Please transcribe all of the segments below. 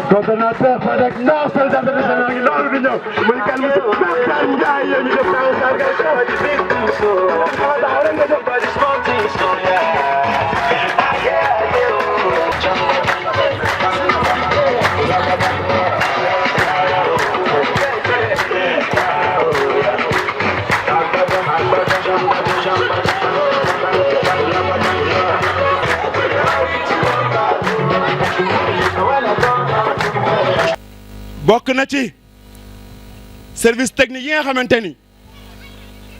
coordonnateur FADEC Nord soldat de national ngi loolu di ñëw muy kan mu Makhtar Ndiaye yéen ñu def taw sargal bokk na ci service technique yi nga xamante ni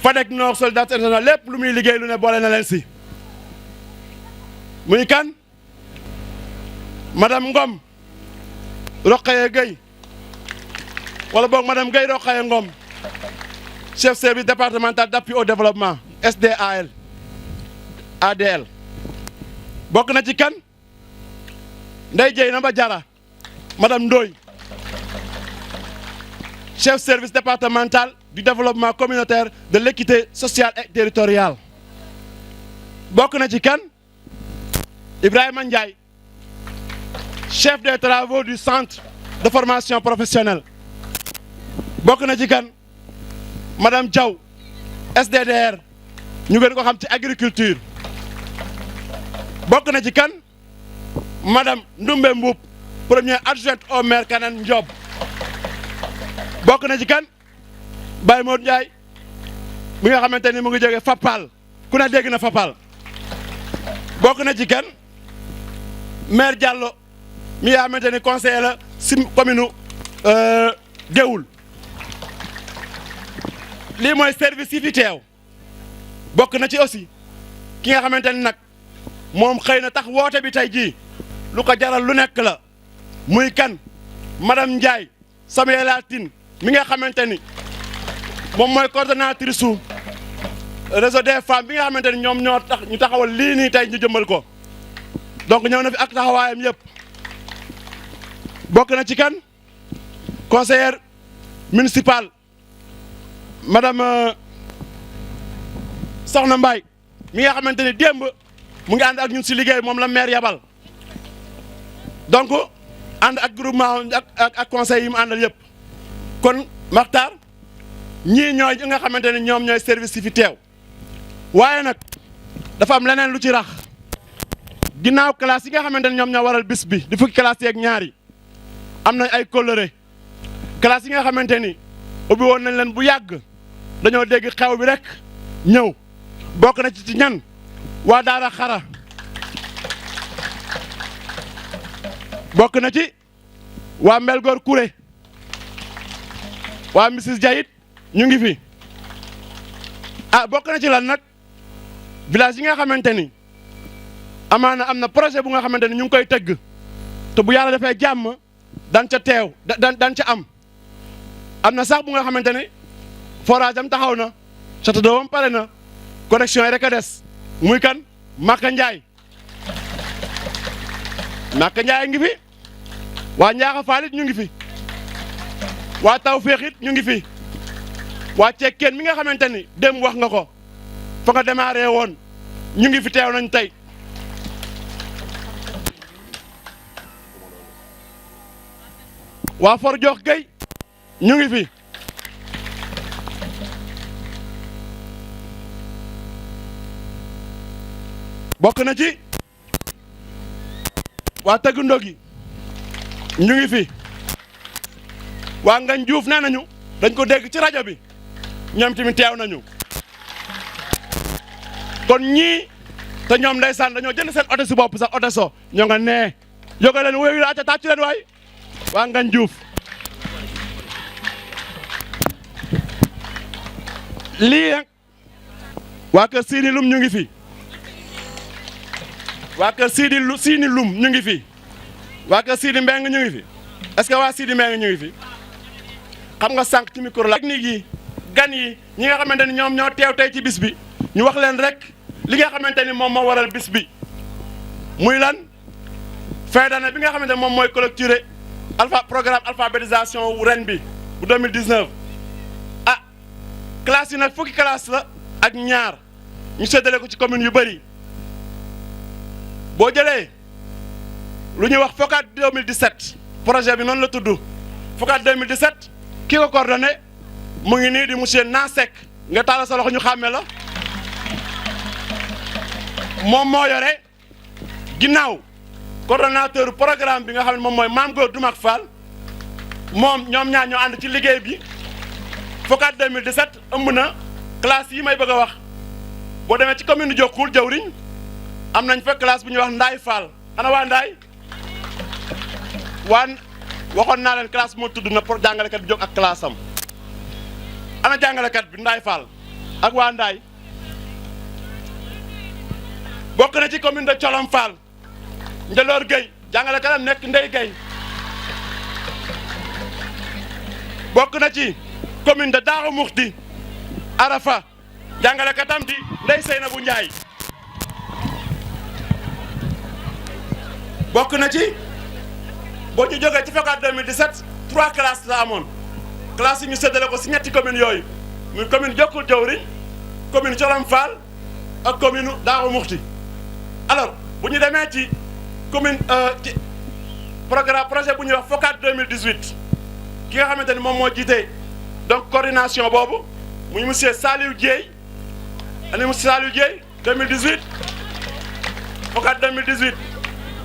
FADEC Nord soldat international lépp lu muy liggéey lu ne boole na leen si muy kan madame Ngom Rokhaya Gueye wala boog madame Gueye Rokhaya Ngom chef service départemental d'appui au développement SDAL ADL bokk na ci kan Ndeye Dieynaba Diarra madame Ndoye chef service départemental du développement communautaire de l'équité sociale et territoriale bokk na ci kan Ibrahima Ndiaye chef des travaux du centre de formation professionnelle bokk na ci kan madame Diaw SDDR ñu gën ko xam ci agriculture bokk na ci kan madame Ndoumbe Mboup première adjointe au maire Kanane Ndiob bokk na ci kan Baye Modou Ndiaye bi nga xamante ni mu ngi jógee Fapal ku ne dégg na Fapal bokk na ci kan maire Diallo mi nga xamante ni conseiller la si commune Géoul lii mooy service yi fi teew bokk na ci aussi ki nga xamante ni nag moom xëy na tax woote bi tey jii lu ko jaral lu nekk la muy kan madame Ndiaye Samuela Tine mi nga xamante ni moom mooy coordonnatrice su réseau des femmes bi nga xamante ni ñoom ñoo tax ñu taxawal lii nii tey ñu jëmmal ko donc ñëw na fi ak taxawaayam yëpp bokk na ci kan conseillère municipal madame Soxna Mbaye mi nga xamante ni démb mu ngi ànd ak ñun si liggéey moom la maire yabal donc ànd ak groupement ak conseil yi mu àndal yëpp kon Makhtar ñii ñooy nga xamante ne ñoom ñooy service yi fi teew waaye nag dafa am leneen lu ci rax ginnaaw classe yi nga xamante ne ñoom ñoo waral bis bi di fukki classe yeeg ñaari am nañ ay coloré classe yi nga xamante ni ubbi woon nañ leen bu yàgg dañoo dégg xew bi rek ñëw bokk na ci ñan waa Daara Xara bokk na ci waa Mbelgoor Kuré waa Mrs Diayit ñu ngi fi bokk na ci lan nag village yi nga xamante ni amaana am na projet bu nga xamante ni ñu ngi koy tëgg te bu yàlla defee jàmm dan ca teew dan ca am na sax bu nga xamante ni forage am taxaw na château d'eau am pare na connexion yi rek a des muy kan Maka Ndiaye Maka Ndiaye ngi fi waa Njaaxa Faalit ñu ngi fi waa Tawféex it ñu ngi fi waa Cekkeen mi nga xamante ni dem wax nga ko fa nga démarré woon ñu ngi fi teew nañ tey waa For Jox Gueye ñu ngi fi bokk na ci waa Tëgg Ndogi ñu ngi fi waa Ngañ Juuf nee nañu dañ ko dégg ci rajo bi ñoom tamit teew nañu kon ñii te ñoom ndeysaan dañoo jënd seen oto si bopp sax oto so ñoo nga nee yóga leen wéyu la ca tàccu leen waay waa Ngañ Juuf lii nag waa kër Siini Lum ñu ngi fi waa kër Siini Lum ñu ngi fi waa kër Sidi Mbeng ñu ngi fi est-ce que waa Sidi Mbeng ñu ngi fi xam nga sànq ci micro la technique yi gan yi ñi nga xamante ni ñoom ñoo teew tey ci bis bi ñu wax leen rek li nga xamante ni moom moo waral bis bi muy lan fin d'année bi nga xamante ni moom mooy clôturer programme alphabétisation wu ren bi bu 2019 classe yi nag fukki classe la ak ñaar ñu séddale ko ci commune yu bëri boo jëlee lu ñuy wax FOCAD 2017 projet bi noonu la tudd FOCAD 2017 ki ko coordonné mu ngi nii di monsieur Nasek nga taal sa loxo ñu xàmme la moom moo yore ginnaaw coordonnateur programme bi nga xam ne moom mooy Mame Gor Doumak Fall moom ñoom ñaar ñoo ànd ci liggéey bi FOCAD 2017 ëmb na classe yi may bëgg a wax boo demee ci commune Diokoul jawriñ am nañ fa classe bu ñuy wax Ndaay Fall ana waa Ndaay waxoon naa leen classe moo tudd na pour jàngalekat bi jóg ak classe am ana jàngalekat bi Ndaay Fall ak waa Ndaay bokk na ci commune de Colom Fall Njaloor Gueye jàngalekatam nekk Ndey Gueye bokk na ci commune de Daaru Muxti Arafa jàngalekatam di Ndey Seynabou Ndiaye bokk na ci boo ñu jógee ci FOCAD 2017 3 classes la amoon classes yi ñu séddale ko si ñetti communes yooyu muy commune Diokoul jawriñ commune Colom Fall ak commune Daaru Muxti alors bu ñu demee ci commune ci projet bu ñuy wax FOCAD 2018 ki nga xamante ni moom moo jiite donc coordination boobu muy monsieur Saliou Dieye ani monsieur Saliou Dieye 2018 FOCAD 2018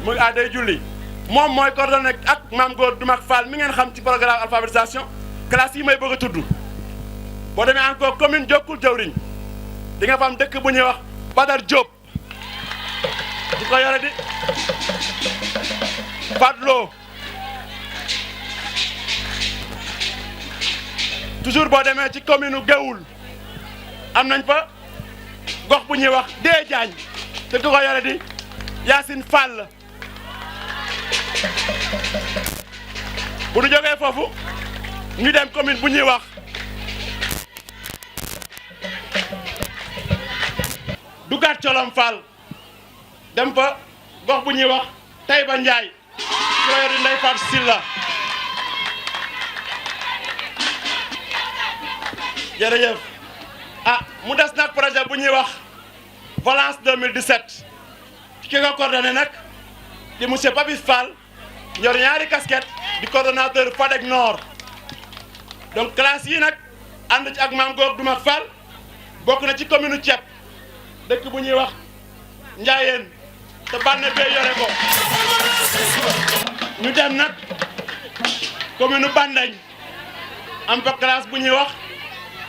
muy Adey Julli moom mooy coordonné ak Mame Gor Doumak Fall mi ngeen xam ci programme alphabétisation classe yi may bëgg a tudd boo demee encore commune Diokoul jawriñ di nga fa am dëkk bu ñuy wax Badar Diop di ko yore di Fadlo toujours boo demee ci commune u Géoul am nañ fa gox bu ñuy wax Dee Diagne te di ko yore di Yacine Fall bu ñu jógee foofu ñu dem commune bu ñuy wax Dugat Colom Fall dem fa gox bu ñuy wax Taïba Ndiaye ci la yor di Ndeye Fatou Silla jërëjëf mu des nag projet bu ñuy wax Valence 2017 ki nga coordonné nag di monsieur Papis Fall yor ñaari casquette di coordonnateur Fadeg Nord donc classe yi nag ànd ci ak Mame Gor Doumak Fall bokk na ci commune u Thiep dëkk bu ñuy wax Ndiayeen te bànne bee yore ko ñu dem nag commune u Bandañ am fa classe bu ñuy wax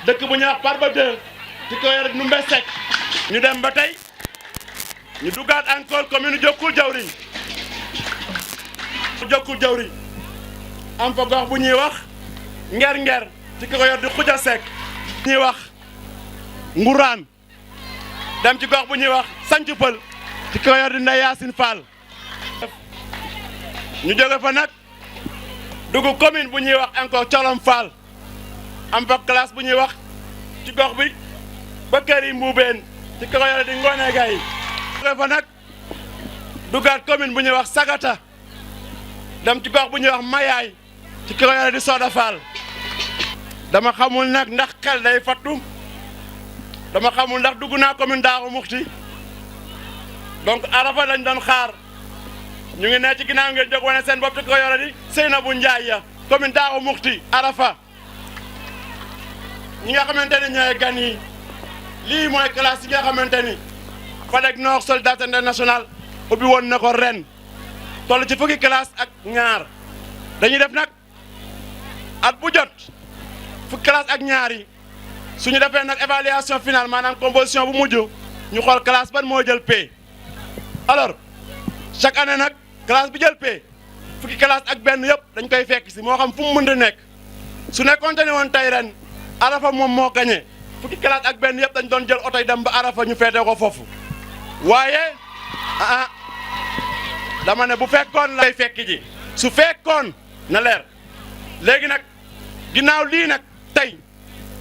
dëkk bu ñuy wax Parba 2 di ko yore Numbe Seck ñu dem ba tey ñu duggaat encore commune Diokoul jawriñ am fa gox bu ñuy wax Nger di ko yor di Xuja Seck ñuy wax Ngourane dem ci gox bu ñuy wax Sancu Pël di ko yor di Ndeye Yacine Fall ñu jóge fa nag dugg commune bu ñuy wax encore Colom Fall am fa classe bu ñuy wax ci gox bi ba kër yi Mbuubeen di ko yor di Ngone Gaye jóge fa nag duggaat commune bu ñuy wax Sagata dem ci gox bu ñuy wax Mayaay ci ko yor di Soda Fall dama xamul nag ndax xel day fattu dama xamul ndax dugg naa commune Daaru Muxti donc Arafa lañ doon xaar ñu ngi ne ci ginnaaw ngeen jóg wane seen bopp ci ko yore di Seynabou Ndiaye commune Daaru Muxti Arafa ñi nga xamante ni ñooy gan yi lii mooy classe yi nga xamante ni Fadeg Nord Solidarité Internationale ubbi woon na ko ren toll ci fukki classe ak ñaar dañuy def nag at bu jot fukki classe ak ñaar yi suñu defee nag évaluation finale maanaam composition bu mujj ñu xool classe ban moo jël P alors chaque année nag classe bi jël P fukki classe ak benn yëpp dañ koy fekk si moo xam fu mu mën a nekk su nekkoon te ne woon tey ren Arafa moom moo gagné fukki classe ak benn yëpp dañ doon jël oto yi dem ba Arafa ñu feete ko foofu waaye dama ne bu fekkoon lay fekk ji su fekkoon na leer léegi nag ginnaaw lii nag tey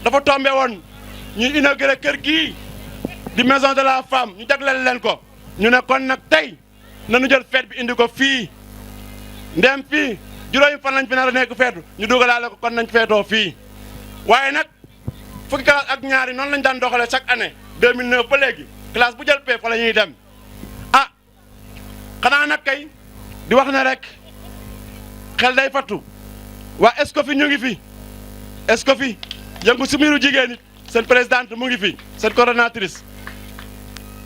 dafa tombé woon ñu inauguré kër gii di maison de la femme ñu jagleel leen ko ñu ne kon nag tey nañu jël fête bi indi ko fii ndem fii juróomi fan lañ fi nar a nekk feetu ñu dugalaale ko kon nañ feetoo fii waaye nag fukki classe ak ñaari noonu lañ daan doxalee chaque année 2009 ba léegi classe bu jël P fa la ñuy dem xanaa nag kay di wax ne rek xel day fattu waa Escoffi ñu ngi fi Escoffi yëngu si mbiru jigéen it seen présidente mu ngi fi seen coordonnatrice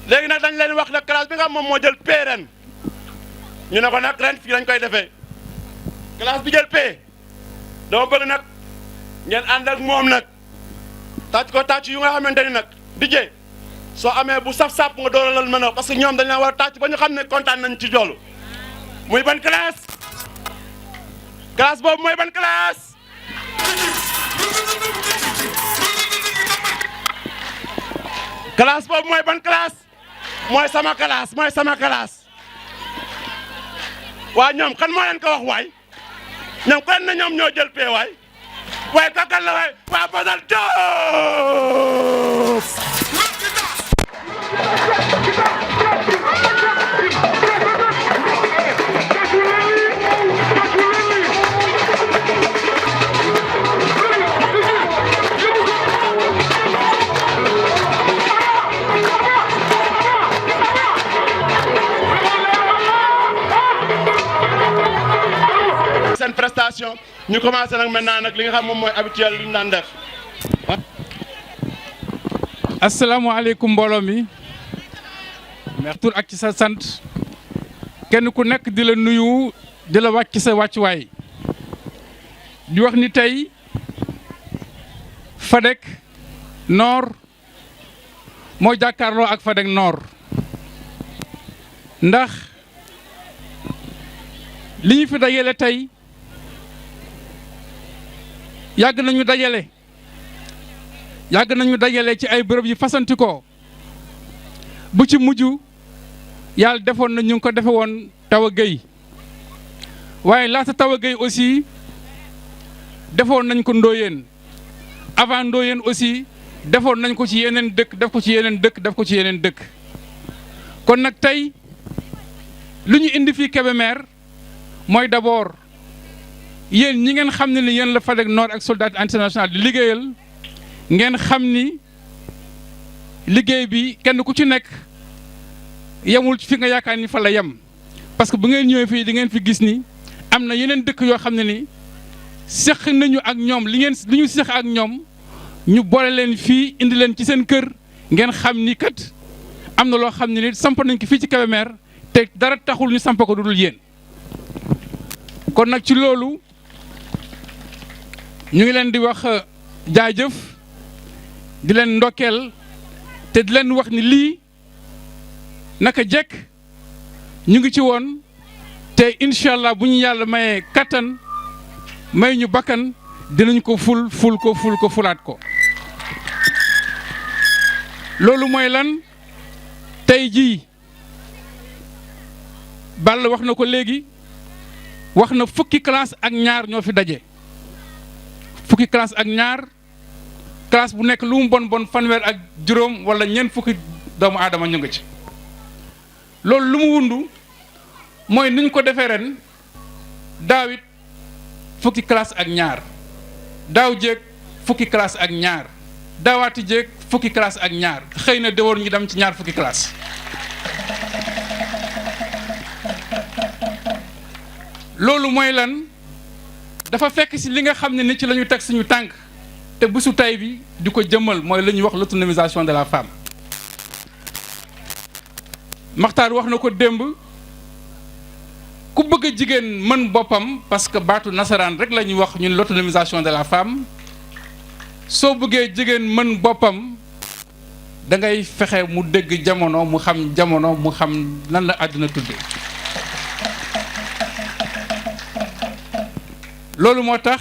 léegi nag dañ leen wax ne classe bi nga xam moom moo jël P ren ñu ne ko nag ren fii lañ koy defee classe bi jël P dama bëgg nag ngeen ànd ak moom nag tàcc ko tàcc yu nga xamante ni nag dijee soo amee bu saf-saf nga dooralal mën a parce que ñoom dañ la war a tàcc ba ñu xam ne kontaan nañ ci joolu muy ban classe classe boobu mooy ban classe classe boobu mooy ban classe mooy sama classe mooy sama classe waa ñoom kan moo leen ko wax waay ñoom kan na ñoom ñoo jël pee waay waaye kakal la waay waa Badal Diop seen prestation ñu commencé nag maintenant nag li nga xam moom mooy habituel li ñu daan def. asalaamaaleykum mbooloo mi meex tur ak ci sa sant kenn ku nekk di la nuyu di la wàcc sa wàccuwaay di wax ni tey Fadeg Nord moo jàkkaarloo ak Fadeg Nord ndax li ñu fi dajale tey yàgg nañu dajale ci ay bërëb yi fasantikoo bu ci mujj yàlla defoon na ñu ngi ko defe woon Tawa Gueye waaye laata Tawa Gueye aussi defoon nañ ko Ndoyeen avant Ndoyeen aussi defoon nañ ko ci yeneen dëkk def ko ci yeneen dëkk kon nag tey lu ñu indi fii Kébémer mooy d'abord yéen ñi ngeen xam ne ni yéen la Fadeg Nord ak Solidarité Internationale di liggéeyal ngeen xam ni liggéey bi kenn ku ci nekk yemul fi nga yaakaar ni fa la yem parce que bu ngeen ñëwee fii di ngeen fi gis ni am na yeneen dëkk yoo xam ne ni seq nañu ak ñoom li ñu seq ak ñoom ñu boole leen fii indi leen ci seen kër ngeen xam ni kat am na loo xam ne ni samp nañ ko fii ci Kébémer te dara taxul ñu samp ko dudul yéen kon nag ci loolu ñu ngi leen di wax jaajëf di leen ndokkeel te di leen wax ni lii naka jekk ñu ngi ci woon te incha allah bu ñu yàlla mayee kattan may ñu bakkan dinañ ko fulaat ko loolu mooy lan tey jii Balla wax na ko léegi wax na fukki classe ak ñaar ñoo fi daje fukki classe ak ñaar classe bu nekk lu mu bon fanweer ak juróom wala ñeent fukki doomu aadama ñu nga ci loolu lu mu wundu mooy niñ ko defee ren daawit fukki classe ak ñaar daaw jéeg fukki classe ak ñaar daawaati jéeg fukki classe ak ñaar xëy na déwoon ñu dem ci ñaar fukki classe loolu mooy lan dafa fekk ci li nga xam ne ni ci la ñu teg suñu tànk te bésu tay bi di ko jëmmal mooy la ñuy wax l'autonomisation de la femme Maxtaar wax na ko démb ku bëgg a jigéen mën boppam parce que baatu nasaraan rek la ñuy wax ñun l'autonomisation de la femme soo bëggee jigéen mën boppam da ngay fexe mu dégg jamono mu xam lan la àdduna tudde loolu moo tax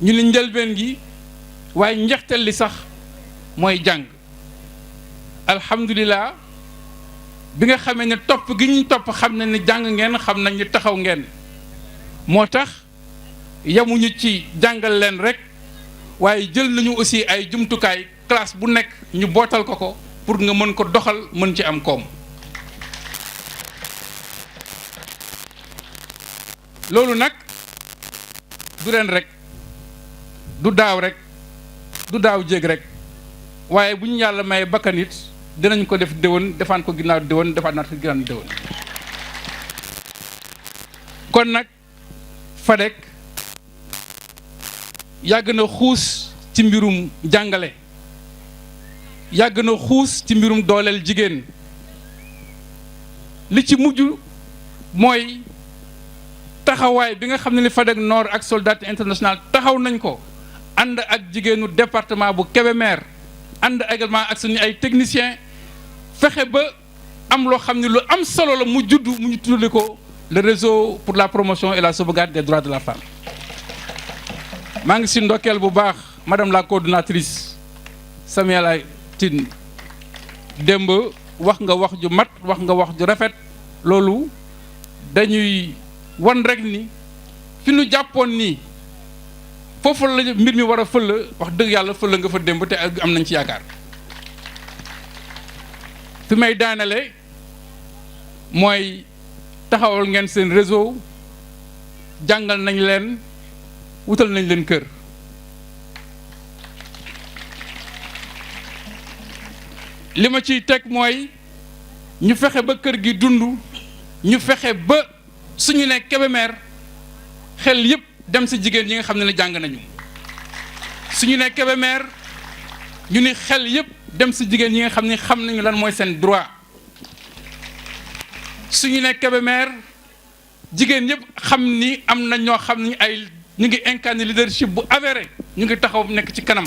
ñu ni njëlbeen gi waaye njeexteel li sax mooy jàng alhamdulilah bi nga xamee ne topp gi ñu topp xam nañ ne jàng ngeen xam nañ ne taxaw ngeen moo tax yemuñu ci jàngal leen rek waaye jël nañu aussi ay jumtukaay classe bu nekk ñu bootal ko pour nga mën ko doxal mën ci am koom loolu nag du ren rek du daaw rek du daaw jéeg rek waaye bu ñu yàlla may bakkan it dinañ ko def déwén defaan ko ginnaaw déwén defaat naat ko ginnaaw déwén kon nag Fadeg yàgg na xuus ci mbirum jàngale, yàgg na xuus ci mbirum dooleel jigéen. li ci mujj mooy taxawaay bi nga xam ne ni Fadeg Nord ak Soldats International taxaw nañ ko ànd ak jigéenu département bu Kébémer ànd également ak suñu ay techniciens fexe ba am loo xam ne lu am solo la mu judd mu ñu tuddee ko le réseau pour la promotion et la sauvegarde des droits de la femme. maa ngi si ndokkeel bu baax madame la coordonnatrice Samuela Tine démb wax nga wax ju mat, wax nga wax ju rafet. loolu dañuy wan rek ni fi nu jàppoon nii foofu la mbir mi war a fël wax dëgg yàlla fël nga fa démb te am nañ ci yaakaar. fi may daanale mooy taxawal ngeen seen réseau, jàngal nañ leen, wutal nañ leen kër. li ma ciy teg mooy ñu fexe ba kër gi dund, ñu fexe ba suñu ne Kébémer xel yëpp dem si jigéen yi nga xam ne jàng nañu. suñu ne Kébémer ñu ni xel yëpp dem si jigéen yi nga xam ne xam nañu lan mooy seen droit. suñu ne Kébémer jigéen yëpp xam ni am na ñoo xam ni ay ñu ngi incarné leadership bu avéré, ñu ngi taxaw nekk ci kanam.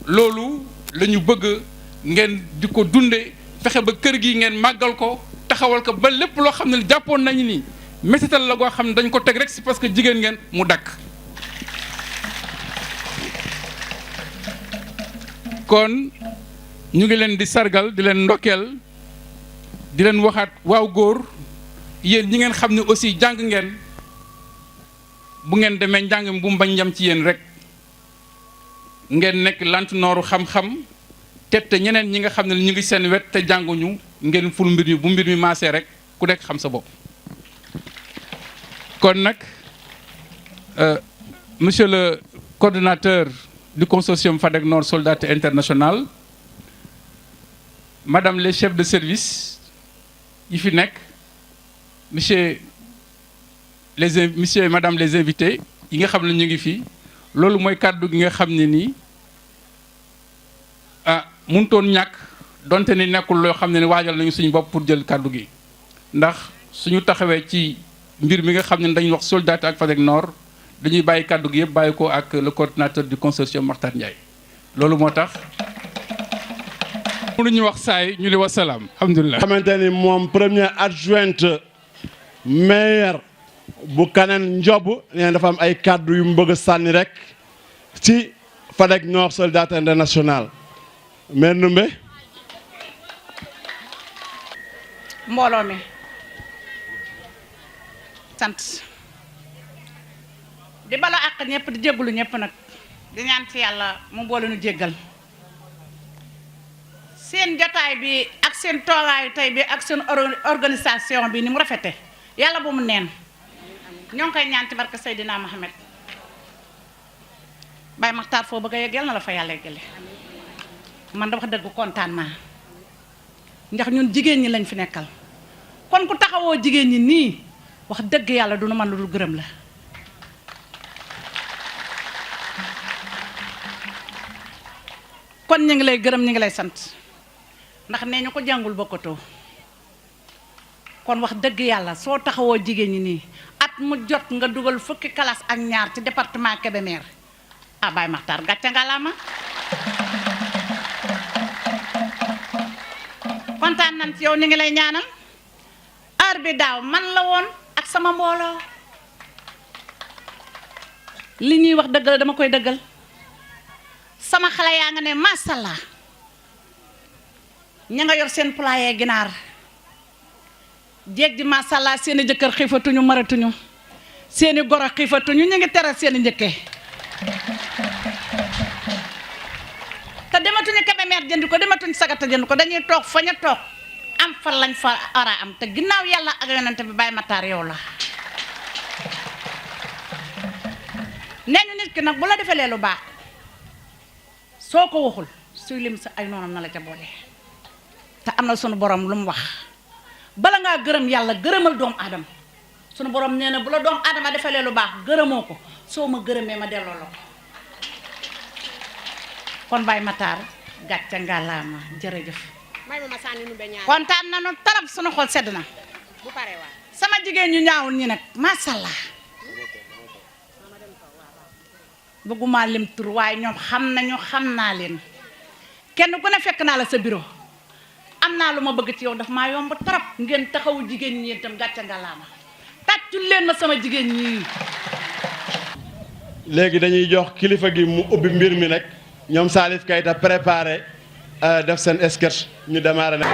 loolu la ñu bëgg ngeen di ko dunde, fexe ba kër gi ngeen màggal ko, taxawal ko ba lépp loo xam ne jàppoon nañu ni métital la goo xam ne dañ ko teg rek si parce que jigéen ngeen mu dakk. kon ñu ngi leen di sargal, di leen ndokkeel, di leen waxaat waaw góor, yéen ñi ngeen xam ne aussi jàng ngeen, bu ngeen demee njàng mi bu mu bañ yam ci yéen rek, ngeen nekk lantinooru xam-xam te ñeneen ñi nga xam ne ñu ngi seen wet te jànguñu, ngeen ful mbir mi bu mbir mi maasee rek ku nekk xam sa bopp. kon nag monsieur le coordonnateur du consortium Fadeg Nord Soldats International, madame les chefs de service yi fi nekk, monsieur et madame les invités yi nga xam ne ñu ngi fi, loolu mooy kàddu gi nga xam ne nii mënutoon ñàkk donte ni nekkul loo xam ne ni waajal nañu suñu bopp pour jël kàddu gi. ndax suñu taxawee ci mbir mi nga xam ne dañuy wax Soldats ak Fadeg Nord, dañuy bàyyi kàddu gi yëpp bàyyi ko ak le coordinateur du consortium Makhtar Ndiaye. loolu moo tax mënuñu wax saay ñu li wasalaam alhamdulilah. xamante ni moom première adjointe maire bu Kaneen Ndiob nee dafa am ay kàddu yu mu bëgg a sànni rek ci Fadeg Nord Soldats International. maire Ndoumbé. mbooloo mi sant di bala àq ñëpp di jéggalu ñëpp nag di ñaan ci yàlla mu boole nu jéggal. seen jotaay bi ak seen toogaayu tey bi ak seen organisation bi ni mu rafete yàlla bu mu neen ñoo ngi koy ñaan ci barke Seydina Mohamed. Baye Makhtar foo bëgg a yegg yàlla na la fa yàlla yeggale. man da wax dëgg kontaan naa ndax ñun jigéen ñi lañ fi nekkal, kon ku taxawoo jigéen ñi nii wax dëgg yàlla du nu man lu dul gërëm la. kon ñu ngi lay gërëm, ñu ngi lay sant ndax nee ñu ko jàngul bokkatoo. kon wax dëgg yàlla soo taxawoo jigéen ñi nii at mu jot nga dugal fukki classe ak ñaar ci département Kébémer, ah Baye Makhtar gàcce nga la ma. kontaan nañ ci yow, ñu ngi lay ñaanal. heure bi daaw man la woon ak sama mbooloo, li ñuy wax dëgg la dama koy dëggal. sama xale yaa nga ne macha allah ña nga yor seen poulailler ginaar, jéeg ji macha allah seen i jëkkër xiifatuñu maratuñu, seen i goro xiifatuñu, ñu ngi teral seen i njëkkee. te dematuñu Kébémer jënd ko, dematuñu Sagata jënd ko, dañuy toog fa ñu toog am fa lañ fa ara am. te ginnaaw yàlla ak yonent bi Baye Makhtar yow la. nee ñu nit ki nag bu la defalee lu baax soo ko waxul suy lim sa ay noonam na la ca boole. te am na sunu borom lu mu wax, bala ngaa gërëm yàlla gërëmal doomu aadama sunu borom nee na bu la doomu aadama defalee lu baax gërëmoo ko soo ma gërëmee ma delloo la ko kon Baye Matar gàcce ngàllaama jërëjëf. may ma sànni nu be ñaar kontaan nañu tarap sunu xol sedd na bu pare waa sama jigéen ñu ñaawul ñi nag macha allah bëgguma lim tur waaye ñoom xam naa leen kenn ku ne fekk naa la sa bureau am naa lu ma bëgg ci yow daf maa yomb tarap ngeen taxawu jigéen ñi itam gàcce ngàllaama tàccul leen ma sama jigéen ñi. léegi dañuy jox kilifa gi mu ubbi mbir mi nag ñoom Salif Keita préparé def seen sketch ñu démarré nag.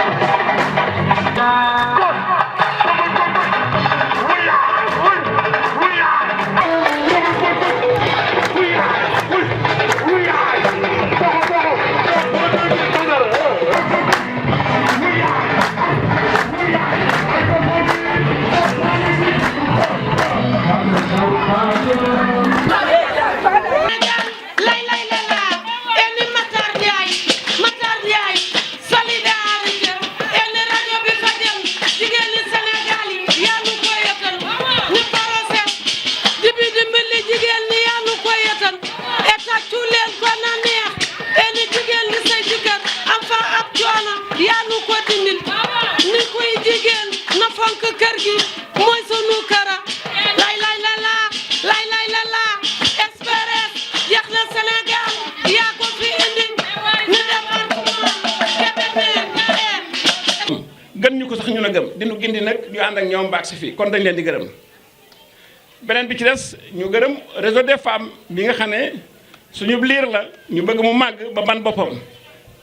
gën ñu ko sax ñu la gëm dinu gindi nag ñu ànd ak ñoom baag si fii kon dañ leen di gërëm beneen bi ci des ñu gërëm réseau des femmes bi nga xam ne suñu liir la ñu bëgg mu màgg ba ban boppam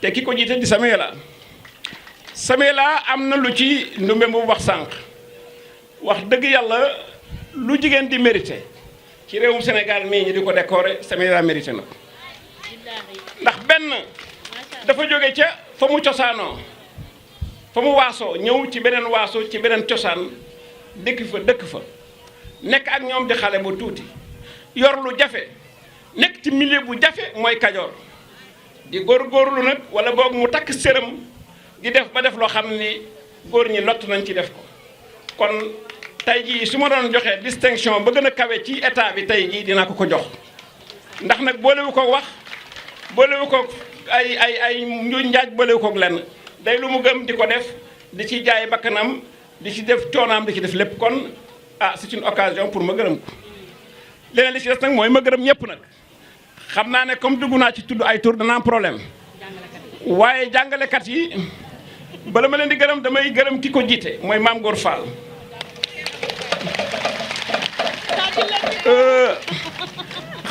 te ki ko jiite di Samuela am na lu ci ndumbe mu wax sànq wax dëgg yàlla lu jigéen di mérité ci réewum Sénégal mii ñu di ko décorer Samuela mérité na ndax benn dafa jóge ca fa mu cosaanoo fa mu waasoo ñëw ci beneen waaso ci beneen cosaan dëkk fa nekk ak ñoom di xale bu tuuti yor lu jafe nekk ci milieu bu jafe mooy Kajoor di góorgóorlu nag wala boog mu takk sërëm di def ba def loo xam ni góor ñi lott nañ ci def ko kon tey jii su ma doon joxee distinction ba gën a kawe ci état bi tey jii dinaa ko jox ndax nag boolewu ko wax boolewu ko ay njuuj njaaj boolewu ko lenn day lu mu gëm di ko def di ci jaay bakkanam di ci def coonaam di ci def lépp kon c'est une occasion pour ma gërëm ko leneen li ci des nag mooy ma gërëm ñëpp nag xam naa ne comme dugg naa ci tudd ay tur dana am problème waaye jàngalekat yi bala ma leen di gërëm damay gërëm ki ko jiite mooy Maam Góor Fall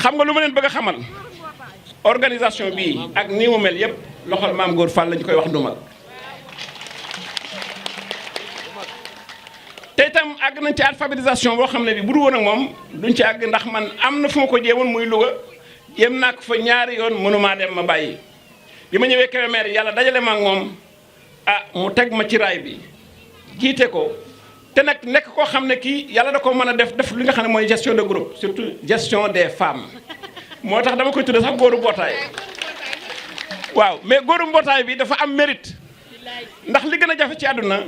xam nga lu ma leen bëgg a xamal organisation bii ak ni mu mel yëpp loxol Maam Góor Fall lañu koy wax ndumal te itam àgg nañ ci alphabétisation boo xam ne bi bu du woon ak moom duñ ci àgg ndax man am na fu ma ko jéemoon muy Louga jéem naa ko fa ñaari yoon mënumaa dem ma bàyyi bi ma ñëwee Kébémer yàlla dajale ma ak moom mu teg ma ci raay bi jiite ko te nag nekk koo xam ne kii yàlla da ko mën a def li nga xam ne mooy gestion de groupe surtout gestion des femmes moo tax dama koy tudde sax góoru mbootaay waaw mais góoru mbootaay bi dafa am mérite ndax li gën a jafe ci àdduna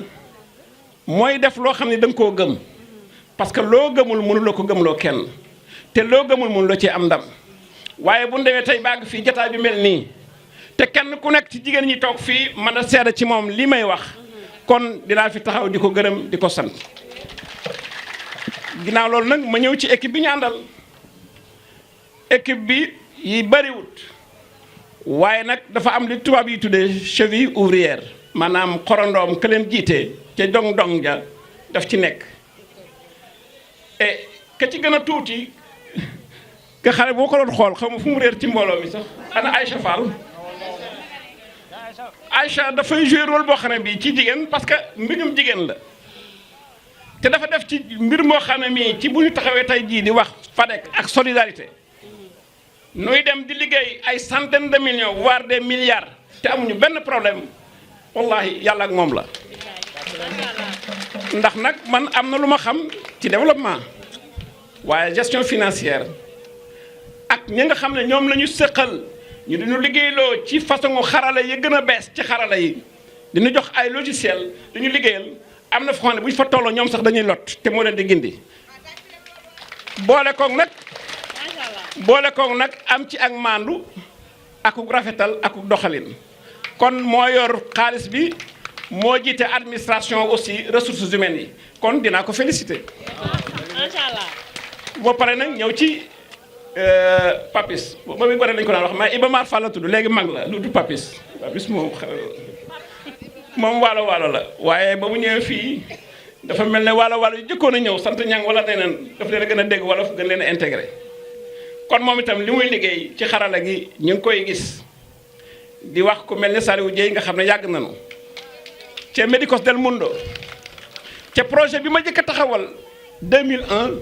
mooy def loo xam ne da nga koo gëm parce que loo gëmul mënuloo ko gëmloo kenn te loo gëmul mënuloo ci am ndam waaye bu ndewee tey bàgg fii jotaay bi mel nii te kenn ku nekk ci jigéen ñi toog fii mën a seede ci moom li may wax kon dinaa fi taxaw di ko gërëm di ko sant ginnaaw loolu nag ma ñëw ci équipe bi ñu àndal équipe bi yi bariwut waaye nag dafa am li tubaab yi tuddee cheville ouvrière maanaam xorondoom ka leen jiite ca dong-dong ja daf ci nekk et ka ci gën a tuuti ka xale boo ko doon xool xaw ma fu mu réer ci mbooloo mi sax ana Aïcha Fall Aïcha dafay jouer rôle boo xam ne bii ci jigéen parce que mbirum jigéen la te dafa def ci mbir moo xam ne mii ci bu ñu taxawee tey jii di wax FADEC ak solidarité nuy dem di liggéey ay centaines de millions voire des milliards te amuñu benn problème wallahi yàlla ak moom la ndax nag man am na lu ma xam ci développement waaye gestion financière ak ñi nga xam ne ñoom la ñu sëqal ñu diñu liggéeyloo ci façon xarala yi gën a bees ci xarala yi diñu jox ay logiciel diñu liggéeyal am na foo xam ne bu ñu fa tolloo ñoom sax dañuy lot te moo leen di gindi boole koog nag am ci ak maandu akuk rafetal akuk doxalin kon moo yor xaalis bi moo jiite administration aussi ressources humaines yi kon dinaa ko féliciter. macha allah. boo pare nag ñëw ci Papis ba muy gore lañu ko daan wax mais Iba Mar Fall la tudd léegi mag la lu du Papis moom waalo la waaye ba mu ñëwee fii dafa mel ne waalo yu jëkkoon a ñëw sant ñang wala neneen daf leen a gën a dégg wala gën leen a intégré kon moom itam li muy liggéey ci xarala gi ñu ngi koy gis di wax ku mel ne Saliou Dieye nga xam ne yàgg nañu ca Médicos del Mundo ca projet bi ma jëkk a taxawal 2001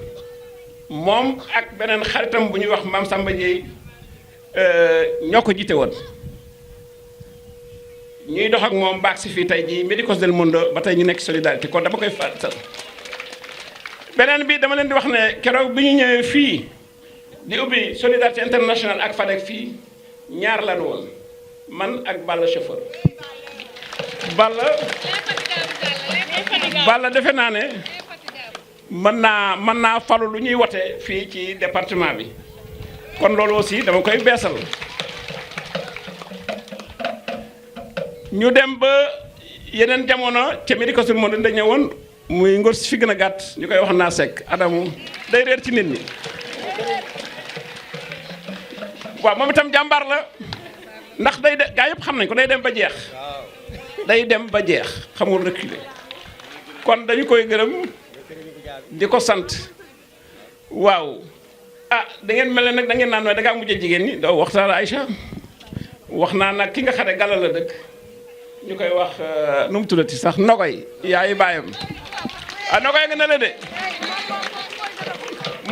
moom ak beneen xaritam bu ñuy wax Mame Samba Dieye ñoo ko jiite woon ñuy dox ak moom baax si fii tey jii Médicos del Mundo ba tey ñu nekk solidarité kon dama koy fàttal beneen bi dama leen di wax ne keroog bi ñu ñëwee fii di ubbi solidarité internationale ak FADEC fii ñaar lan woon man ak Balla chauffeur Balla defe naa ne mën naa falu lu ñuy wote fii ci département bi kon loolu aussi dama koy beesal ñu dem ba yeneen jamono ca Médicos del Mundo dañ ñëwoon muy ngor si fi gën a gàtt ñu koy wax naa sekk Adamu day réer ci nit ñi waaw moom itam jàmbaar la ndax day de gaa yëpp xam nañ ko day dem ba jeex xamul reculer kon dañu koy gërëm di ko sant waaw da ngeen mel ne nag da ngeen naan nooy da ngaa mujjee jigéen ñi doo waxtaan Aïcha wax naa nag ki nga xam ne Gala la dëkk ñu koy wax nu mu tuddati sax Nogoy yaayu baayam Nogoy nga ne la de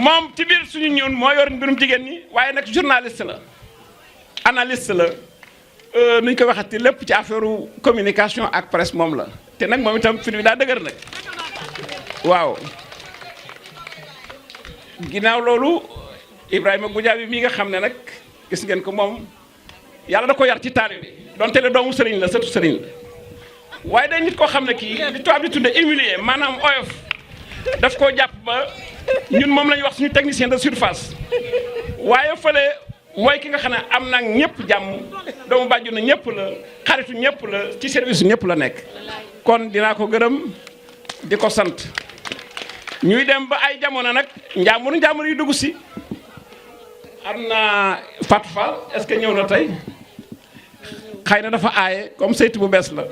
moom ci biir suñu ñun moo yor mbirum jigéen ñi waaye nag journaliste la analyste la nu ñu koy waxati lépp ci affaire communication ak presse moom la te nag moom itam fi bi daa dëgër nag waaw ginnaaw loolu Ibrahima Goudiaby mii nga xam ne nag gis ngeen ko moom yàlla da ko yar ci taalibe bi donte le doomu sëriñ la sëtu sëriñ la waaye day nit koo xam ne kii li tubaab di tudde humilier maanaam oyof daf koo jàpp ba ñun moom la ñuy wax suñu technicien de surface waaye fële mooy ki nga xam ne am na ñëpp jàmm doomu bàjju na ñëpp la xaritu ñëpp la ci service ñëpp la nekk kon dinaa ko gërëm di ko sant ñuy dem ba ay jamono nag njàmbur yi dugg si am na Fatou Fall est-ce que ñëw na tey xëy na dafa aaye comme saytu bu bees la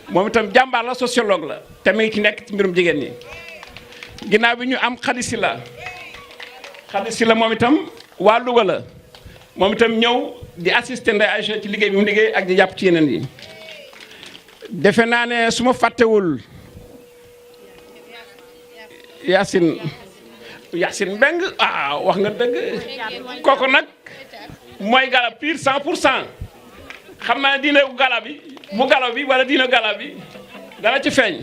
moom itam jàmbaar la sociologue la te mi ngi ci nekk ci mbirum jigéen ñi ginnaaw bi ñu am Khady Sylla moom itam waa Louga la moom itam ñëw di assister Ndeye Aïcha ci liggéey bi mu liggéey ak di jàpp ci yeneen yi defe naa ne su ma fàttewul Yacine Mbeng wax nga dëgg kooku nag mooy gala pire 100% xam naa diine gala bi bu gala bi wala diine gala bi dana ci feeñ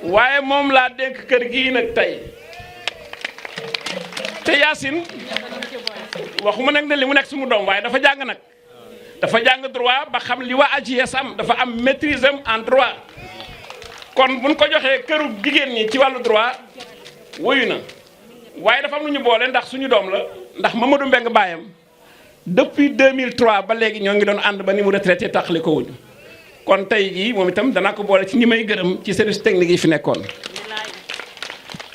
waaye moom laa dénk kër gii nag tey te Yacine waxuma nag ne li mu nekk sumu doom waaye dafa jàng nag dafa jàng droit ba xam li waa AJS am dafa am maîtrise en droit kon buñ ko joxee këru jigéen ñi ci wàllu droit wuyu na waaye dafa am lu ñu boole ndax suñu doom la ndax Mamadou Mbeng baayam depuis 2003 ba léegi ñoo ngi doon ànd ba ni mu retraité taxali ko wuñu kon tey jii moom itam danaa ko boole ci ñi may gërëm ci service technique yi fi nekkoon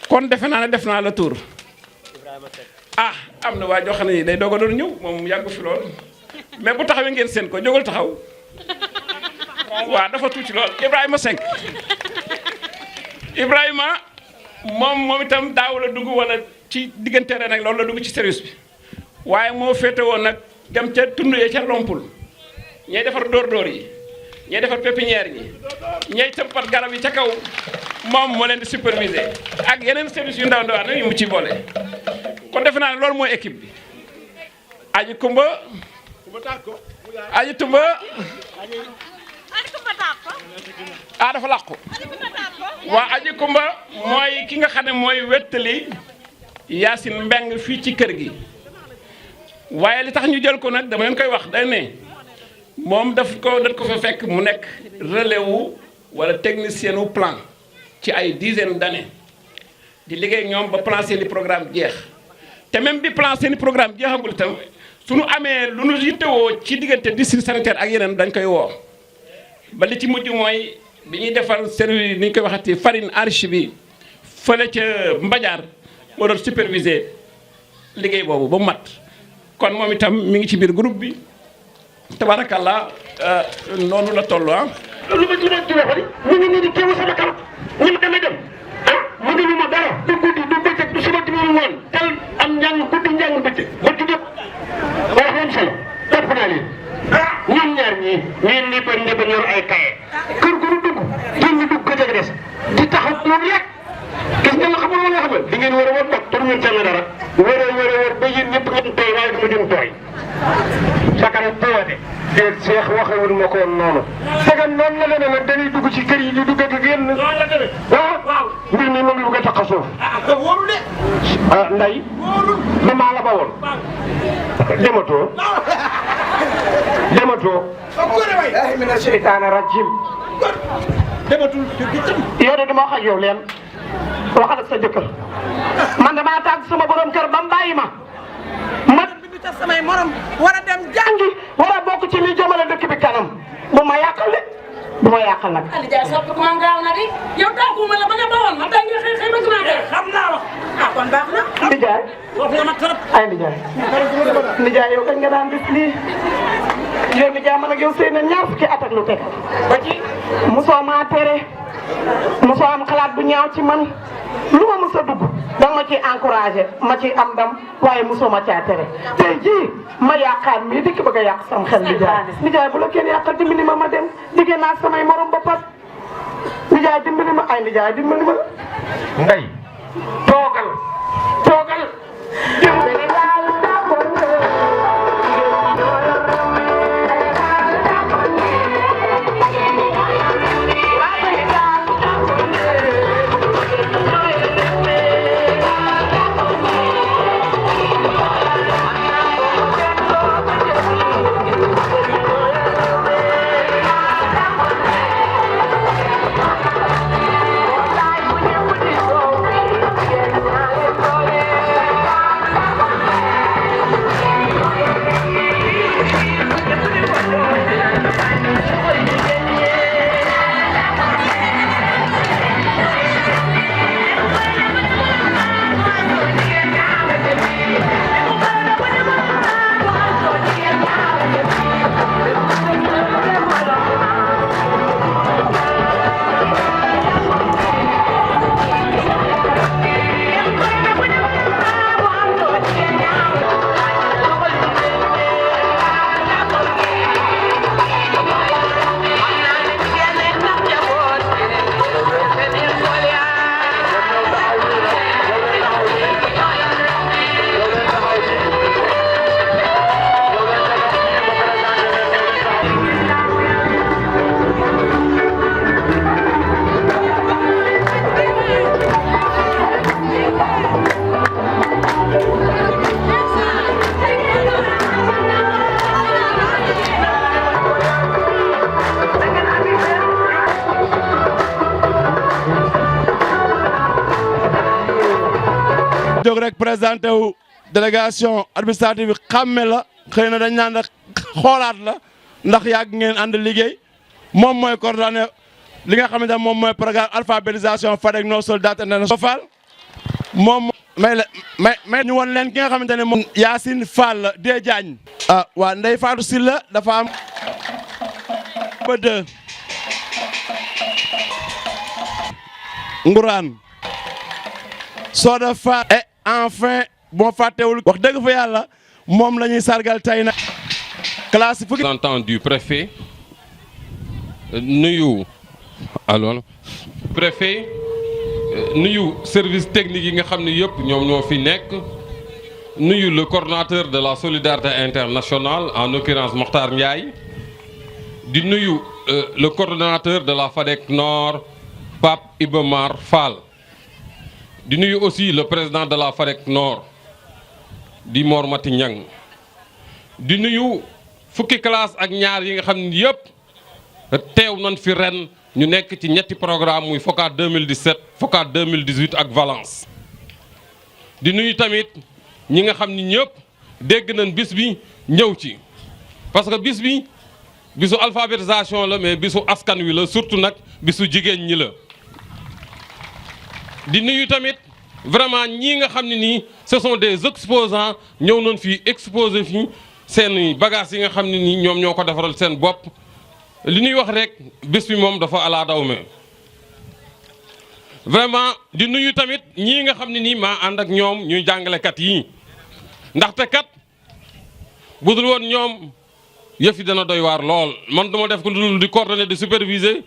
kon defe naa ne def naa la tour am na waa joo xam ne day doog a doon ñëw moom yàggu fi lool mais bu taxawee ngeen seen ko jógal taxaw waaw dafa tuuti lool Ibrahima Seck Ibrahima moom itam daaw la dugg wala ci diggante ren ak loolu la dugg ci service bi waaye moo féete woon nag dem ca tund yee ca Lompul ñay defar dóor yi ñay defar pépinière yi ñay tëmpat garab yi ca kaw moom moo leen di superviser ak yeneen service yu ndaw ndawaan yu mu ci boole kon defe naa ne loolu mooy équipe bi aji kumba dafa làqu waa aji kumba mooy ki nga xam ne mooy wettali Yacine Mbeng fii ci kër gi waaye li tax ñu jël ko nag dama leen koy wax day ne moom dañ ko fa fekk mu nekk relais wu wala technicien wu plan ci ay dizaine d'années di liggéey ak ñoom ba plan seeni programme jeex te même bi plan seeni programme jeexagul itam suñu amee lu nu yittewoo ci diggante district sanitaire ak yeneen dañ koy woo ba li ci mujj mooy bi ñuy defar service ni ñu koy waxati farine enrichie bi fële ca Mbadiar moo doon superviser liggéey boobu ba mu mat kon moom itam mi ngi ci biir groupe bi tabarakallah noonu la toll ah. lu ma ci doon ci waxali ñu ngi nii di teewu sama kanam ñu ma demee dem mu ngi ma dara du guddi du bëccëg du suba du ngoon tel am njàng guddi njàng bëccëg ba ci jot wax leen solo topp naa leen ñun ñaar ñii ñeen ndépa ndépa yor ay kaye kër gu nu dugg jën ñu dugg ko jeg des di taxaw moom rek gis nga la xamul wala xamal di ngeen war a war toog pour ngeen seen dara wër ba yéen ñëpp ngeen tooy waaye du ma jëm tooy sakana tooyate déet Cheikh waxewul ma ko noonu sagam noonu la demee nag dañuy dugg ci kër yi di dugg ak génn waaw mbir mi mu ngi bëgg a tax a suuf nday lu maa la ba woon dematoo mina seytaane rajim yow de dama wax ak yow leen waxal ak sa jëkkër man damaa tàgg sama borom kër ba mu bàyyi ma te samay morom war a dem jàngi war a bokk ci li jëmale dëkk bi kanam bu ma yàqal de bu ma yàqal nag. Aliou Dia soppi ko man gaaw na di yow tàgguma la ba nga bawoon ma tey nga xëy bëgg naa def. xam naa wax ah kon baax na. Ndiaye. wax nga ma trop. ay Ndiaye yow kañ nga daan gis lii yow Ndiaye man ak yow sëy na ñaar fukki at ak lu teg ba ci mosoo maa tere mosoo am xalaat bu ñaaw ci man lu ma mos a dugg danga ma ciy encouragé ma ciy am ndam waaye mosoo ma caa tere tey jii ma yaakaar mii dikk bëgg a yàq sam xel Ndiaye bu la kenn yàqal dimbali ma dem diggee naa samay morom ba pat Ndiaye dimbali ma ay Ndiaye dimbali ma ngay toogal dimbali jóg rek présenté wu délégation administrative bi xàmme la xëy na dañ naan rek xoolaat la ndax yàgg ngeen ànd liggéey moom mooy coordonné li nga xamante ne moom mooy programme alphabétisation Fadeg nos soldats internationaux moom may ñu won leen ki nga xamante ne moom Yacine Fall la dee Diagne waa Ndeye Fatou Sylla dafa am ba deux Ngourane Soda Fall et enfin boo fàttewul wax dëgg fa yàlla moom la ñuy sargal tey nag classe fukki représentant du préfet nuyu alors préfet nuyu service technique yi nga xam ne yëpp ñoom ñoo fi nekk nuyu le coordonnateur de la solidarité internationale en l'occurrence Mokhtar Ndiaye di nuyu le coordonnateur de la Fadeg Nord Pape Iba Mar Fall di nuyu aussi le président de la Fadeg Nord di Mor Mati Niang di nuyu fukki classe ak ñaar yi nga xam ne yëpp teew nañ fi ren ñu nekk ci ñetti programme muy FOCAD 2017 FOCAD 2018 ak Valence. di nuyu tamit ñi nga xam ni ñëpp dégg nañ bis bi ñëw ci parce que bis bi bisu alphabétisation la mais bisu askan wi la surtout nag bisu jigéen ñi la. di nuyu tamit vraiment ñii nga xam ne nii ce sont des exposants ñëw nañ fii exposé fii seen bagages yi nga xam ne nii ñoom ñoo ko defaral seen bopp li ñuy wax rek bis bi moom dafa ala daw me vraiment di nuyu tamit ñii nga xam ne nii maa ànd ak ñoom ñuy jàngalekat yii ndaxte kat budul woon ñoom yëf yi dana doy waar lool man duma def ko lu di coordonner di superviser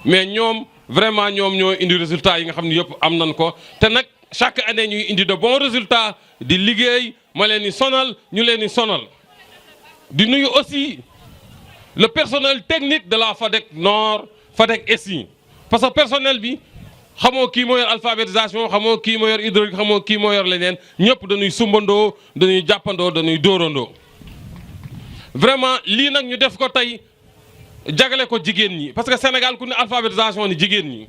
mais ñoom vraiment ñoom ñoo indi résultats yi nga xam ne yëpp am nañ ko te nag chaque année ñuy indi de bons résultats di liggéey ma leen di sonal ñu leen di sonal di nuyu aussi le personnel technique de la FADEC Nord FADEC SI parce que personnel bi xamoo kii moo yor alphabétisation xamoo kii moo yor hydraulique xamoo kii moo yor leneen ñëpp dañuy sumbandoo dañuy jàppandoo dañuy dóorandoo vraiment lii nag ñu def ko tey jagale ko jigéen ñi parce que Sénégal ku ne alphabétisation ni jigéen ñi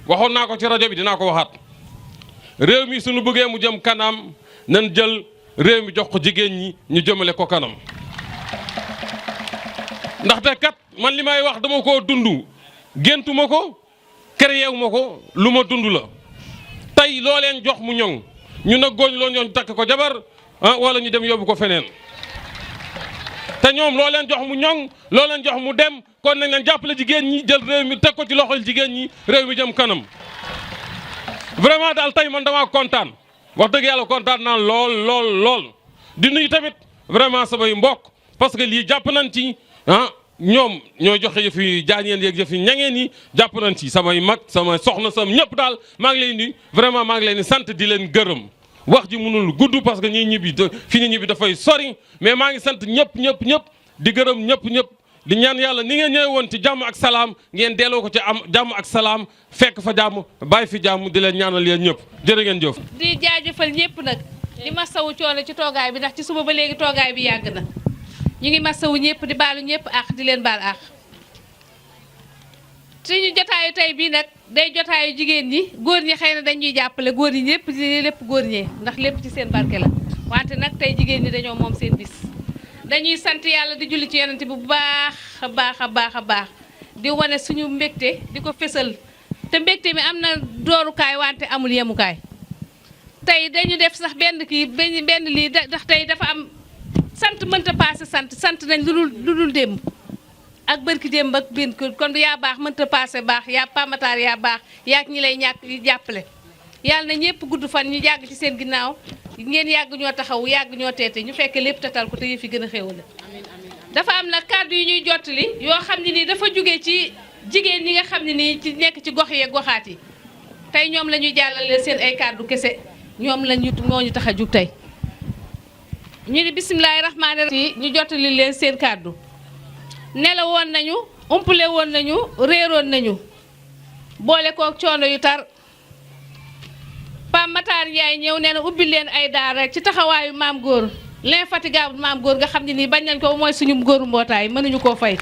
waxoon naa ko ci rajo bi dinaa ko waxaat réew mi suñu bëggee mu jëm kanam nan jël réew mi jox ko jigéen ñi ñu jëmale ko kanam ndaxte kat man li may wax dama koo dund géntuma ko créé wu ma ko lu ma dund la tey loo leen jox mu ñoŋ ñu nag góoñ loo ñoŋ takk ko jabar wala ñu dem yóbbu ko feneen te ñoom loo leen jox mu ñoŋ loo leen jox mu dem kon nañ leen jàppale jigéen ñi jël réew mi teg ko ci loxol jigéen ñi réew mi jëm kanam vraiment daal tey man damaa kontaan wax dëgg yàlla kontaan naa lool di nuyu tamit vraiment samay mbokk parce que lii jàpp nañ ci ñoom ñoo joxe yëf yi jaañeen yeeg yëf yi ñangeen yi jàpp nañ ci samay mag sama soxna sam ñëpp daal maa ngi leen di vraiment maa ngi leen di sant di leen gërëm wax ji mënul gudd parce que ñi ñibbi fi ñu ñibbi dafay sori mais maa ngi sant ñëpp di gërëm ñëpp di ñaan yàlla ni ngeen ñëwee woon ci jàmm ak salaam ngeen delloo ko ci am jàmm ak salaam fekk fa jàmm bàyyi fi jàmm di leen ñaanal yéen ñëpp jërë ngeen jëf. di jaajëfal ñëpp nag di masawu coono ci toogaay bi ndax ci suba ba léegi toogaay bi yàgg na ñu ngi masawu ñëpp di baalu ñëpp ak di leen baal ak suñu jotaayu tey bii nag day jotaayu jigéen ñi góor ñi xëy na dañuy jàppale góor ñi ñëpp lépp góor ñee ndax lépp ci seen barke la wante nag tey jigéen ñi dañoo moom seen bis dañuy sant yàlla di julli ci yonent bi bu baax a baax di wane suñu mbégte di ko fésal te mbégte mi am na doorukaay wante amul yemukaay tey dañu def sax benn lii ndax tey dafa am sant mënta paase sant nañ lu dul démb ak bërki démb ak biin kon yaa baax mënta paase baax yaa pamataar yaa baax yaak ñi lay ñàkk yi jàppale yàlla na ñëpp gudd fan ñu yàgg ci seen ginnaaw ngeen yàgg ñoo taxaw yàgg ñoo teete ñu fekk lépp tatal ko te yëf yi gën a xéwale dafa am nag kàddu yi ñuy jottali yoo xam ne nii dafa jóge ci jigéen ñi nga xam ne nii ci nekk ci gox yeeg goxaat yi tey ñoom la ñuy jàllale seen ay kàddu kese ñoom la moo ñu tax a jug tey ñu ni bisimilahi rahmaani rahim ñu jottali leen seen kàddu nelaw woon nañu umpule woon nañu réeroon nañu boole kook coono yu tar Pam Matar Ndiaye ñëw nee na ubbi leen ay daara ci taxawaayu maam góor l'infatigable maam góor nga xam ne nii bañ nañ ko mooy suñu góoru mbootaay mënuñu koo fay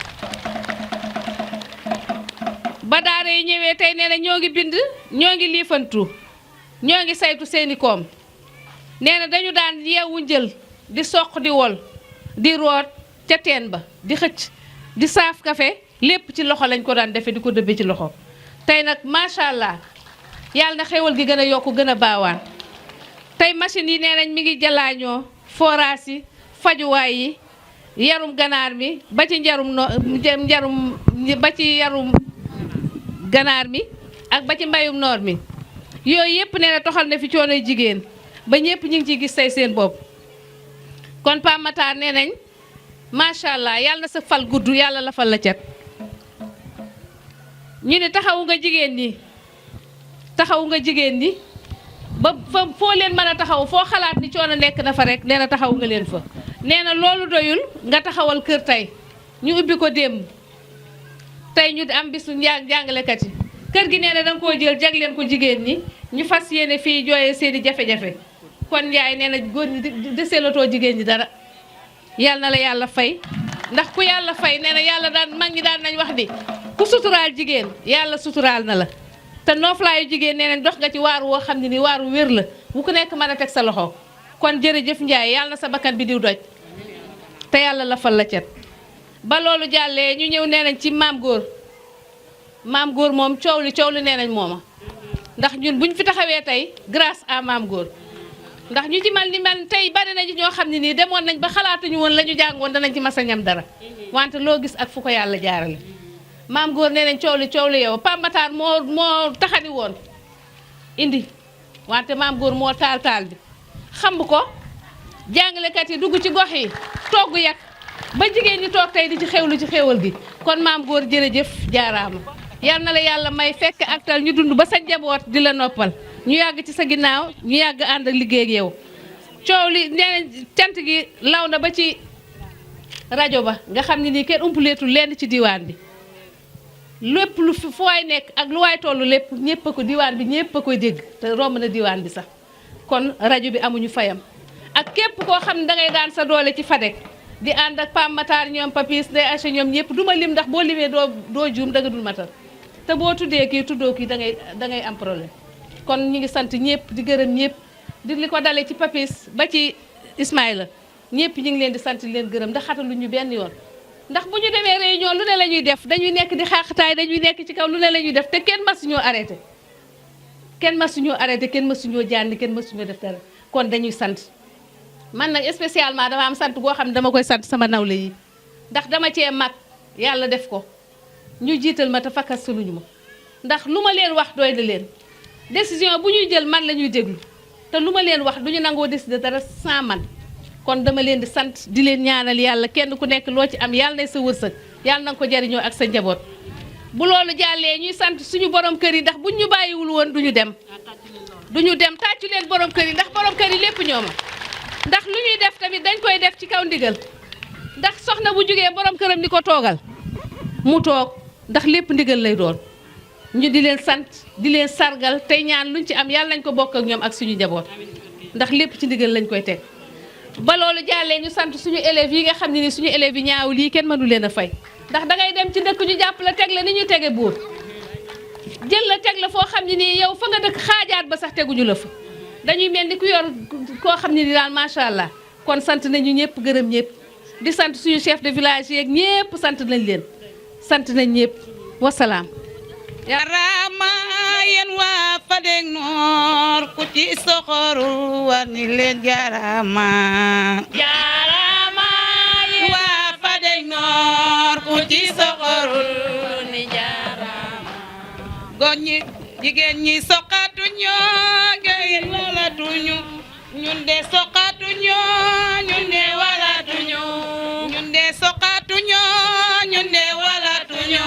ba daara yi ñëwee tey nee na ñoo ngi bind ñoo ngi liifantu ñoo ngi saytu seeni koom nee na dañu daan yeewu njël di soq di wol di root ca teen ba di xëcc di saaf kafe lépp ci loxo lañ ko daan defe di ko dëbbe ci loxo tey nag macha allah yàlla na xéwal gi gën a yokku gën a baawaan tey machine yi nee nañ mi ngi jalaañoo forage yi fajuwaay yi yarum ganaar mi ba ci yarum ganaar mi ak ba ci mbayum noor mi yooyu yëpp nee na toxal na fi coonoy jigéen ba ñëpp ñu ngi ciy gis tey seen bopp kon Pam Matar nee nañ macha allah yàlla na sa fal gudd yàlla la fal la cet ñu ne taxawu nga jigéen ñi ba fa foo leen mën a taxaw foo xalaat ni coono nekk na fa rek nee na taxaw nga leen fa nee na loolu doyul nga taxawal kër tey ñu ubbi ko démb tey ñu am bisu jàngalekat yi kër gi nee na danga koo jël jagleen ko jigéen ñi ñu fas yéene fii jooyee seeni jafe-jafe kon Ndiaye nee na góor ñi deseelatoo jigéen ñi dara yàlla na la yàlla fay ndax ku yàlla fay nee na yàlla daan mag ñi daan nañ wax di ku suturaal jigéen yàlla suturaal na la te nooflaayu jigéen nee nañ dox nga ci waar woo xam ne ni waaru wér la bu ku nekk mën a teg sa loxo kon jërëjëf Ndiaye yàlla na sa bakkan bi diw doj te yàlla la fal la cet ba loolu jàllee ñu ñëw nee nañ ci maam góor moom coow li nee nañ mooma ndax ñun buñ fi taxawee tey grâce à maam góor ndax ñu ci mel ni mel tey bari nañu ñoo xam ne nii demoon nañ ba xalaatuñu woon la ñu jàngoon danañ ci mas a ñam dara wante loo gis ak fu ko yàlla jaarale maam góor nee nañ coow li yow Pambataan moo taxani woon indi wante maam góor moo taal bi xam ko jàngalekat yi dugg ci gox yi togg yak ba jigéen ñi toog tey di ci xewlu ci xewal gi kon maam góor jërëjëf jaaraama yal na la yàlla may fekk ak tal ñu dund ba sa njaboot di la noppal ñu yàgg ci sa ginnaaw ñu yàgg ànd ak liggéey ak yow coow li nee nañ cant gi law na ba ci rajo ba nga xam ne nii kenn umpuleetul lenn ci diwaan bi lépp lu fu waay nekk ak lu waay tollu lépp ñëpp a ko diwaan bi ñëpp a koy dégg te romb na diwaan bi sax kon rajo bi amuñu fayam ak képp koo xam ne dangay daan sa doole ci Fadek di ànd ak Pam Matar ñoom Papis Ndeye Acha ñoom ñëpp du ma lim ndax boo limee doo juum danga dul matal te boo tuddee kii tuddoo kii da ngay am problème kon ñu ngi sant ñëpp di gërëm ñëpp di li ko dalee ci Papis ba ci Ismaïla ñëpp ñu ngi leen di sant leen gërëm ndax xatalu ñu benn yoon ndax bu ñu demee réunion lu ne la ñuy def dañuy nekk di xaaxataay dañuy nekk ci kaw lu ne la ñuy def te kenn masuñoo arrêté kenn masuñoo jànni kenn masuñoo def dara kon dañuy sant man nag spécialement dama am sant goo xam ne dama koy sant sama nawle yi ndax dama cee mag yàlla def ko ñu jiital ma te fakkas suluñu ma ndax lu ma leen wax doy na leen décision bu ñuy jël man la ñuy déglu te lu ma leen wax du ñu nangoo décider dara sans man kon dama leen di sant di leen ñaanal yàlla kenn ku nekk loo ci am yàlla na sa wërsëg yàlla na nga ko jariñoo ak sa njaboot bu loolu jàllee ñuy sant suñu borom kër yi ndax buñ ñu bàyyiwul woon duñu dem tàccu leen borom kër yi ndax borom kër yi lépp ñoo ma ndax lu ñuy def tamit dañ koy def ci kaw ndigal ndax soxna bu jógee borom këram di ko toogal mu toog ndax lépp ndigal lay doon ñu di leen sant di leen sargal tey ñaan luñ ci am yàlla nañ ko bokk ak ñoom ak suñu njaboot ndax lépp ci ndigal lañ koy teg ba loolu jàllee ñu sant suñu élèves yi nga xam ne ni suñu élèves yi ñaaw lii kenn mënu leen a fay ndax dangay dem ci dëkk ñu jàpp la teg la ni ñu tege buur jël la teg la foo xam ne nii yow fa nga dëkk xaajaat ba sax teguñu la fa dañuy mel ni ku yor koo xam ne ni daal macha allah kon sant nañu ñëpp gërëm ñëpp di sant suñu chef de village yeeg ñëpp sant nañ leen sant nañ ñëpp wasalaam. Jarama yéen waa Fadek Nord ku ci soxoru war ni leen jarama. Jarama yéen waa Fadek Nord ku ci soxoru ni jarama. góor ñi jigéen ñi soqatu ñoo gay walatuñu ñun de soqatu ñoo ñun de walatuñu ñun de soqatu ñoo ñun de walatuñu